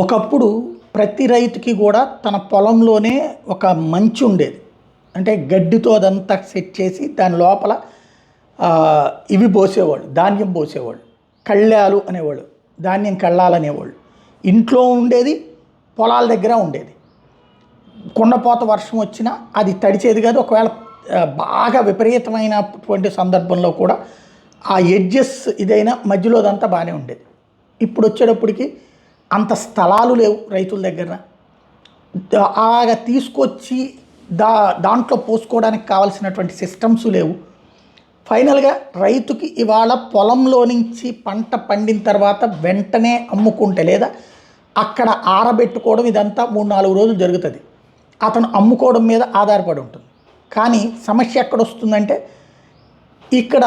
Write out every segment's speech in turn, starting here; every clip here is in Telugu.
ఒకప్పుడు ప్రతి రైతుకి కూడా తన పొలంలోనే ఒక మంచి ఉండేది. అంటే గడ్డితో అదంతా సెట్ చేసి దాని లోపల ఇవి పోసేవాళ్ళు, ధాన్యం పోసేవాళ్ళు. కళ్ళాలు అనేవాళ్ళు, ధాన్యం కళ్ళాలు అనేవాళ్ళు. ఇంట్లో ఉండేది, పొలాల దగ్గర ఉండేది. కుండపోత వర్షం వచ్చినా అది తడిచేది కాదు. ఒకవేళ బాగా విపరీతమైనటువంటి సందర్భంలో కూడా ఆ ఎడ్జెస్ ఇదైనా మధ్యలో అదంతా బాగానే ఉండేది. ఇప్పుడు వచ్చేటప్పటికి అంత స్థలాలు లేవు రైతుల దగ్గర. అలాగా తీసుకొచ్చి దాంట్లో పోసుకోవడానికి కావాల్సినటువంటి సిస్టమ్స్ లేవు. ఫైనల్గా రైతుకి ఇవాళ పొలంలో నుంచి పంట పండిన తర్వాత వెంటనే అమ్ముకుంటే, లేదా అక్కడ ఆరబెట్టుకోవడం, ఇదంతా 3-4 రోజులు జరుగుతుంది. అతను అమ్ముకోవడం మీద ఆధారపడి ఉంటుంది. కానీ సమస్య ఎక్కడ వస్తుందంటే, ఇక్కడ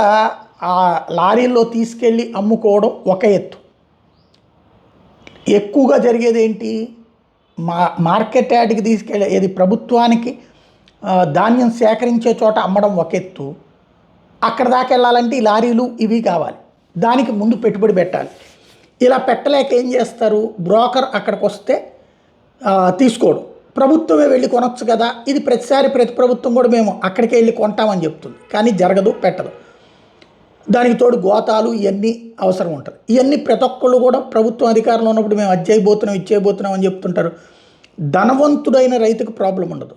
ఆ లారీల్లో తీసుకెళ్ళి అమ్ముకోవడం ఒక ఎత్తు. ఎక్కువగా జరిగేది ఏంటి, మార్కెట్ యార్డ్కి తీసుకెళ్ళి ఏది ప్రభుత్వానికి ధాన్యం సేకరించే చోట అమ్మడం ఒక ఎత్తు. అక్కడ దాకా వెళ్ళాలంటే ఈ లారీలు ఇవి కావాలి, దానికి ముందు పెట్టుబడి పెట్టాలి. ఇలా పెట్టలేక ఏం చేస్తారు, బ్రోకర్ అక్కడికి వస్తే తీసుకోవడం, ప్రభుత్వమే వెళ్ళి కొనొచ్చు కదా. ఇది ప్రతి ప్రభుత్వం కూడా మేము అక్కడికి వెళ్ళి కొంటామని చెప్తుంది, కానీ జరగదు, పెట్టదు. దానికి తోడు గోతాలు ఇవన్నీ అవసరం ఉంటుంది. ఇవన్నీ ప్రతి ఒక్కళ్ళు కూడా ప్రభుత్వం అధికారంలో ఉన్నప్పుడు మేము అది చేయబోతున్నాం, ఇది చేయబోతున్నాం అని చెప్తుంటారు. ధనవంతుడైన రైతుకు ప్రాబ్లం ఉండదు,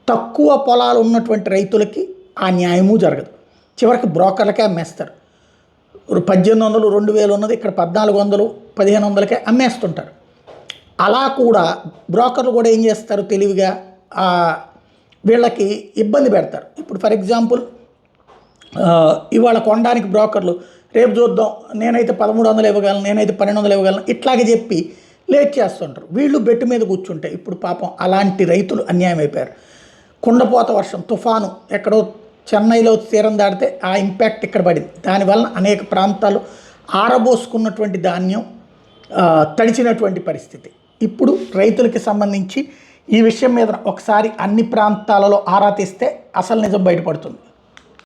తక్కువ పొలాలు ఉన్నటువంటి రైతులకి ఆ న్యాయము జరగదు. చివరికి బ్రోకర్లకే అమ్మేస్తారు. 1800, 2000 ఉన్నది ఇక్కడ 1400, 1500కే అమ్మేస్తుంటారు. అలా కూడా బ్రోకర్లు కూడా ఏం చేస్తారు, తెలివిగా వీళ్ళకి ఇబ్బంది పెడతారు. ఇప్పుడు ఫర్ ఎగ్జాంపుల్ ఇవాళ కొనడానికి బ్రోకర్లు రేపు చూద్దాం, నేనైతే 1300 ఇవ్వగలను, నేనైతే 1200 ఇవ్వగలను, ఇట్లాగే చెప్పి లేట్ చేస్తుంటారు. వీళ్ళు బెట్టు మీద కూర్చుంటే ఇప్పుడు పాపం అలాంటి రైతులు అన్యాయం అయిపోయారు. కుండపోత వర్షం, తుఫాను ఎక్కడో చెన్నైలో తీరం దాటితే ఆ ఇంపాక్ట్ ఇక్కడ పడింది. దానివల్ల అనేక ప్రాంతాలు ఆరబోసుకున్నటువంటి ధాన్యం తడిచినటువంటి పరిస్థితి. ఇప్పుడు రైతులకి సంబంధించి ఈ విషయం మీద ఒకసారి అన్ని ప్రాంతాలలో ఆరా తీస్తే అసలు నిజం బయటపడుతుంది.